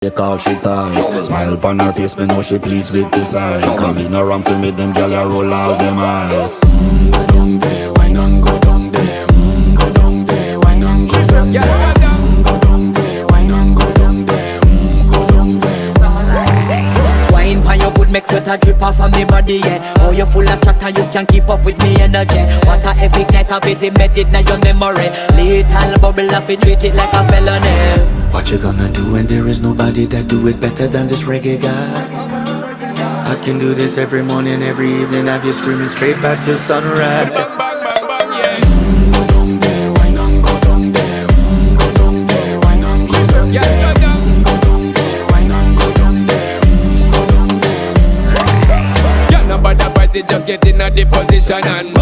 They call she ties. Smile upon her face, me know she pleased with this eyes. Come in around to meet them girl, you roll out them eyes. Go down there, why not go down there? Go down there, why not go down there? Go down there, why not go down there? Go down there. Wine pan your good, make sweat a drip off of me body, yeah. Oh, you full of chatter, you can keep up with me energy. What a epic night of it, embedded in your memory. Little bubble of it, treat it like a felony. What you gonna do when there is nobody that do it better than this reggae guy? I can do this every morning, every evening, have you screaming straight back to sunrise. Bang, bang, bang, bang, yeah. Go down there, why not go down there? Go down there, why not go down there? Yeah, go down. Go down there, why not go down there? Go down there. Yeah, nobody fight it, just get in a the position and